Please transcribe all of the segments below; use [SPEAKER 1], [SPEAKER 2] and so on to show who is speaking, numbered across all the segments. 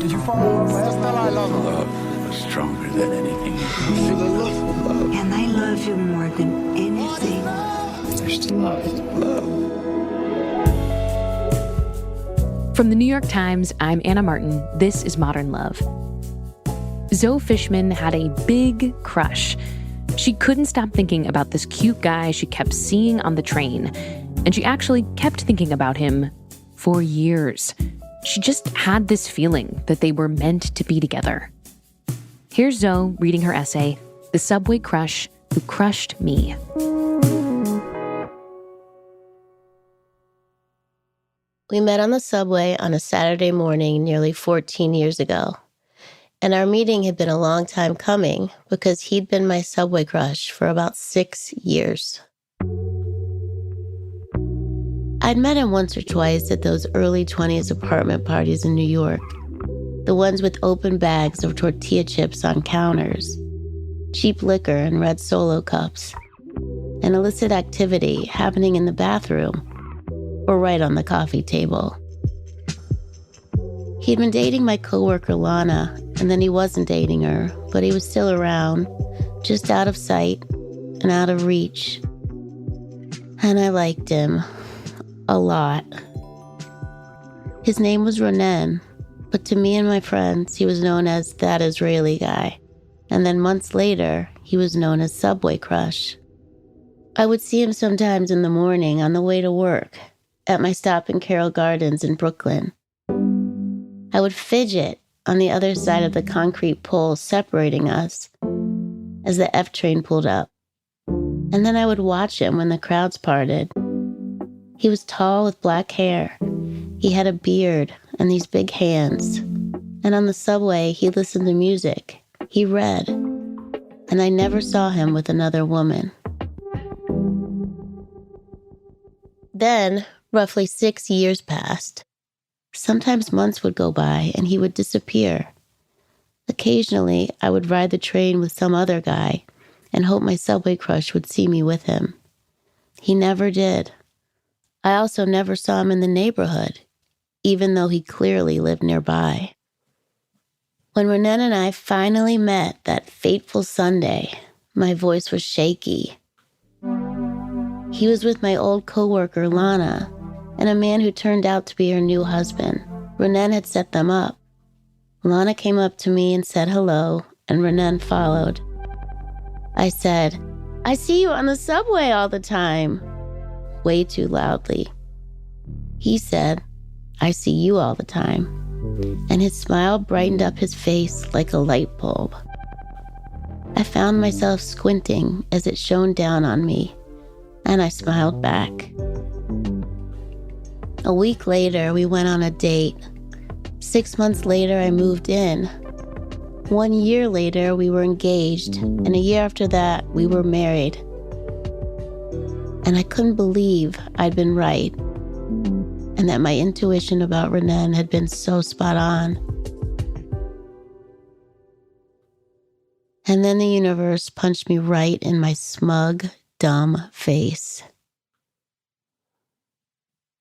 [SPEAKER 1] Did you fall last night? I love
[SPEAKER 2] Love was stronger than anything.
[SPEAKER 1] you. Feeling love.
[SPEAKER 3] And I love you more than anything.
[SPEAKER 2] There's still love.
[SPEAKER 4] From the New York Times, I'm Anna Martin. This is Modern Love. Zoe Fishman had a big crush. She couldn't stop thinking about this cute guy she kept seeing on the train, and she actually kept thinking about him for years. She just had this feeling that they were meant to be together. Here's Zoe reading her essay, The Subway Crush Who Crushed Me.
[SPEAKER 5] We met on the subway on a Saturday morning nearly 14 years ago. And our meeting had been a long time coming because he'd been my subway crush for about 6 years. I'd met him once or twice at those early 20s apartment parties in New York. The ones with open bags of tortilla chips on counters, cheap liquor in red Solo cups, and illicit activity happening in the bathroom or right on the coffee table. He'd been dating my coworker Lana, and then he wasn't dating her, but he was still around, just out of sight and out of reach. And I liked him a lot. His name was Ronen, but to me and my friends, he was known as that Israeli guy. And then months later, he was known as Subway Crush. I would see him sometimes in the morning on the way to work, at my stop in Carroll Gardens in Brooklyn. I would fidget on the other side of the concrete pole separating us as the F train pulled up. And then I would watch him when the crowds parted. He was tall with black hair. He had a beard and these big hands. And on the subway, he listened to music. He read. And I never saw him with another woman. Then, roughly 6 years passed. Sometimes months would go by and he would disappear. Occasionally, I would ride the train with some other guy and hope my subway crush would see me with him. He never did. I also never saw him in the neighborhood, even though he clearly lived nearby. When Ronen and I finally met that fateful Sunday, my voice was shaky. He was with my old coworker, Lana, and a man who turned out to be her new husband. Ronen had set them up. Lana came up to me and said hello, and Ronen followed. I said, "I see you on the subway all the time," way too loudly. He said, "I see you all the time," and his smile brightened up his face like a light bulb. I found myself squinting as it shone down on me, and I smiled back. A week later, we went on a date. 6 months later, I moved in. 1 year later, we were engaged, and a year after that, we were married. And I couldn't believe I'd been right, and that my intuition about Ronen had been so spot on. And then the universe punched me right in my smug, dumb face.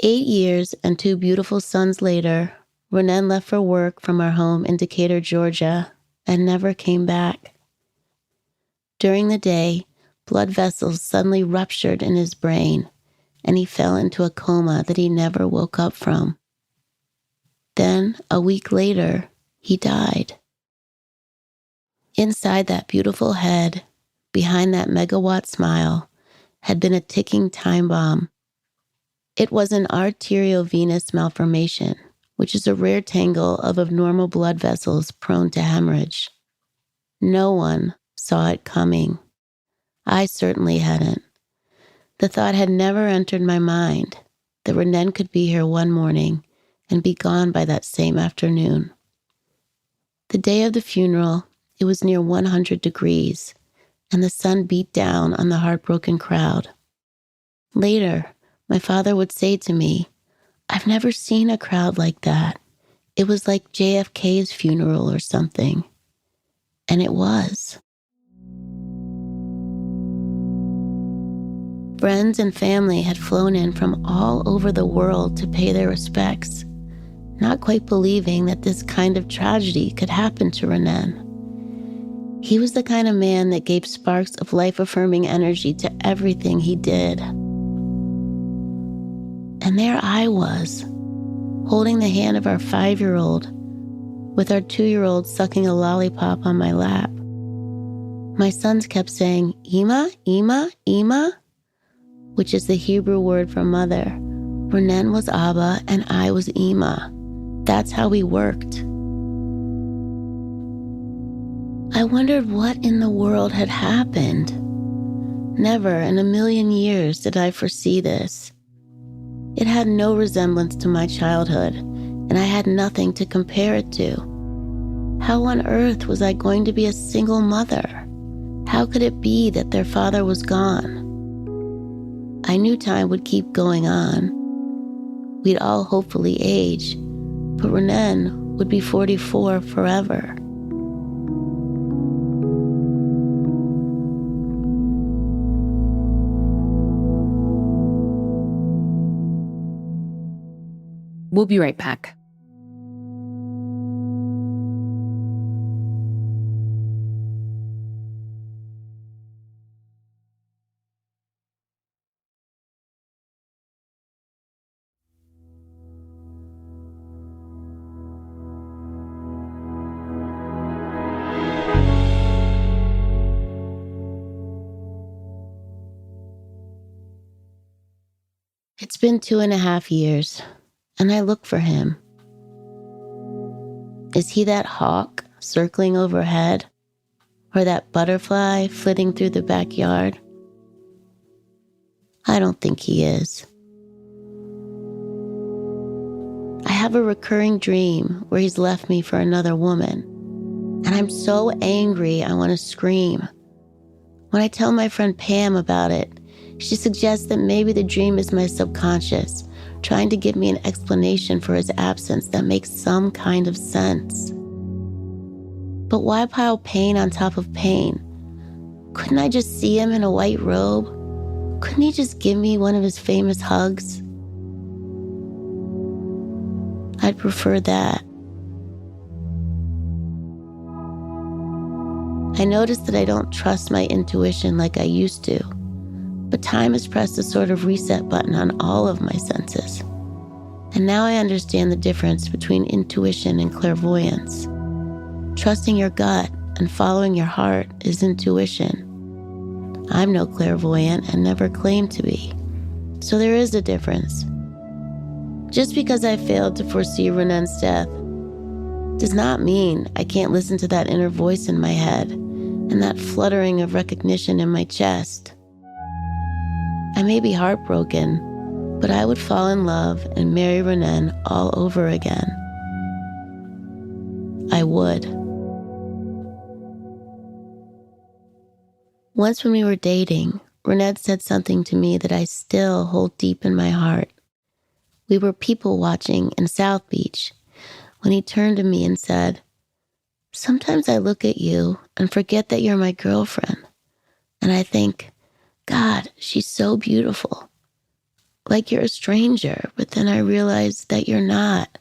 [SPEAKER 5] 8 years and 2 beautiful sons later, Ronen left for work from our home in Decatur, Georgia, and never came back. During the day, blood vessels suddenly ruptured in his brain, and he fell into a coma that he never woke up from. Then, a week later, he died. Inside that beautiful head, behind that megawatt smile, had been a ticking time bomb. It was an arteriovenous malformation, which is a rare tangle of abnormal blood vessels prone to hemorrhage. No one saw it coming. I certainly hadn't. The thought had never entered my mind that Ronen could be here one morning and be gone by that same afternoon. The day of the funeral, it was near 100 degrees, and the sun beat down on the heartbroken crowd. Later, my father would say to me, "I've never seen a crowd like that. It was like JFK's funeral or something." And it was. Friends and family had flown in from all over the world to pay their respects. not quite believing that this kind of tragedy could happen to Renan. He was the kind of man that gave sparks of life-affirming energy to everything he did. And there I was, holding the hand of our 5-year-old, with our 2-year-old sucking a lollipop on my lap. My sons kept saying, Ima, Ima, Ima, which is the Hebrew word for mother. Renan was Abba and I was Ima. That's how we worked. I wondered what in the world had happened. Never in a million years did I foresee this. It had no resemblance to my childhood, and I had nothing to compare it to. How on earth was I going to be a single mother? How could it be that their father was gone? I knew time would keep going on. We'd all hopefully age, but Renan would be 44 forever.
[SPEAKER 4] We'll be right back.
[SPEAKER 5] It's been 2.5 years, and I look for him. Is he that hawk circling overhead, or that butterfly flitting through the backyard? I don't think he is. I have a recurring dream where he's left me for another woman, and I'm so angry I want to scream. When I tell my friend Pam about it, she suggests that maybe the dream is my subconscious, trying to give me an explanation for his absence that makes some kind of sense. But why pile pain on top of pain? Couldn't I just see him in a white robe? Couldn't he just give me one of his famous hugs? I'd prefer that. I notice that I don't trust my intuition like I used to, but time has pressed a sort of reset button on all of my senses. And now I understand the difference between intuition and clairvoyance. Trusting your gut and following your heart is intuition. I'm no clairvoyant and never claimed to be. So there is a difference. Just because I failed to foresee Renan's death does not mean I can't listen to that inner voice in my head and that fluttering of recognition in my chest. I may be heartbroken, but I would fall in love and marry Renan all over again. I would. Once when we were dating, Renan said something to me that I still hold deep in my heart. We were people watching in South Beach when he turned to me and said, "Sometimes I look at you and forget that you're my girlfriend. And I think, God, she's so beautiful. Like you're a stranger, but then I realize that you're not.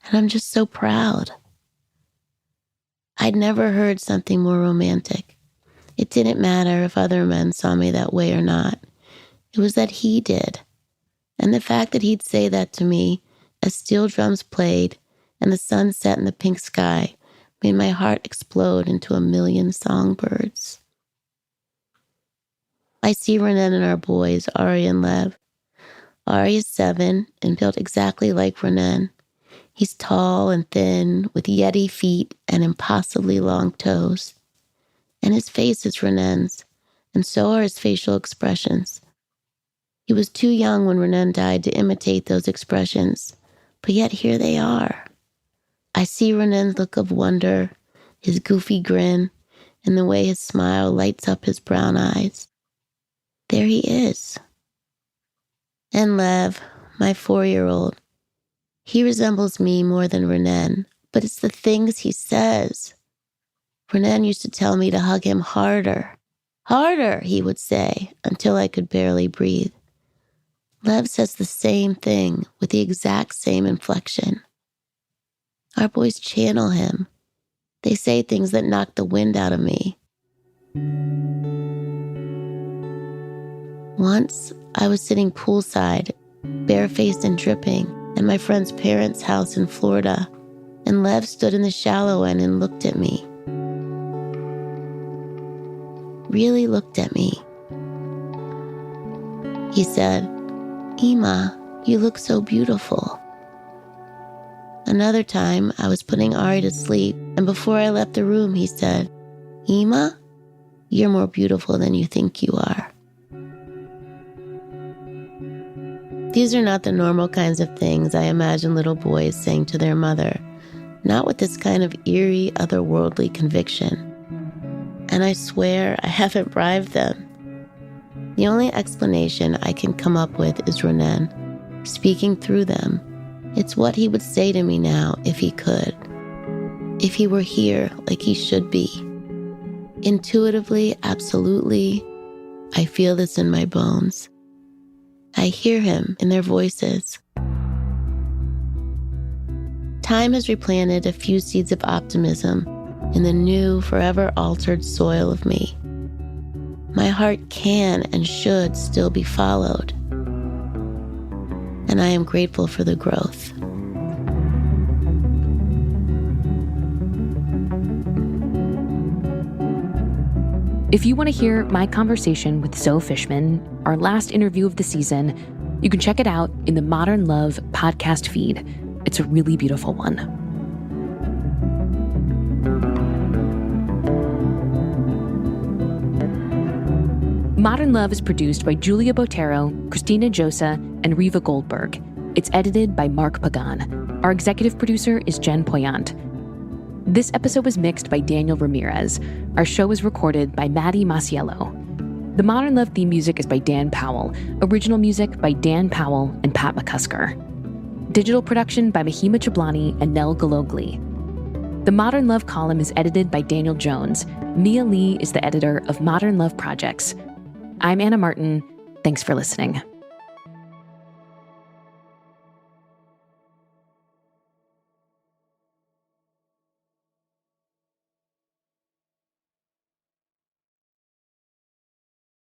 [SPEAKER 5] And I'm just so proud." I'd never heard something more romantic. It didn't matter if other men saw me that way or not. It was that he did. And the fact that he'd say that to me as steel drums played and the sun set in the pink sky made my heart explode into a million songbirds. I see Renan and our boys, Ari and Lev. Ari is 7 and built exactly like Renan. He's tall and thin, with yeti feet and impossibly long toes. And his face is Renan's, and so are his facial expressions. He was too young when Renan died to imitate those expressions, but yet here they are. I see Renan's look of wonder, his goofy grin, and the way his smile lights up his brown eyes. There he is. And Lev, my 4-year-old, he resembles me more than Renan, but it's the things he says. Renan used to tell me to hug him harder. Harder, he would say, until I could barely breathe. Lev says the same thing with the exact same inflection. Our boys channel him. They say things that knock the wind out of me. Once, I was sitting poolside, barefaced and dripping, at my friend's parents' house in Florida, and Lev stood in the shallow end and looked at me. Really looked at me. He said, "Ima, you look so beautiful." Another time, I was putting Ari to sleep, and before I left the room, he said, "Ima, you're more beautiful than you think you are." These are not the normal kinds of things I imagine little boys saying to their mother, not with this kind of eerie, otherworldly conviction. And I swear I haven't bribed them. The only explanation I can come up with is Renan, speaking through them. It's what he would say to me now if he could. If he were here like he should be. Intuitively, absolutely, I feel this in my bones. I hear him in their voices. Time has replanted a few seeds of optimism in the new, forever altered soil of me. My heart can and should still be followed. And I am grateful for the growth.
[SPEAKER 4] If you want to hear my conversation with Zoe Fishman, our last interview of the season, you can check it out in the Modern Love podcast feed. It's a really beautiful one. Modern Love is produced by Julia Botero, Christina Josa, and Riva Goldberg. It's edited by Mark Pagan. Our executive producer is Jen Poyant. This episode was mixed by Daniel Ramirez. Our show was recorded by Maddie Masiello. The Modern Love theme music is by Dan Powell. Original music by Dan Powell and Pat McCusker. Digital production by Mahima Chablani and Nell Galogli. The Modern Love column is edited by Daniel Jones. Mia Lee is the editor of Modern Love Projects. I'm Anna Martin. Thanks for listening.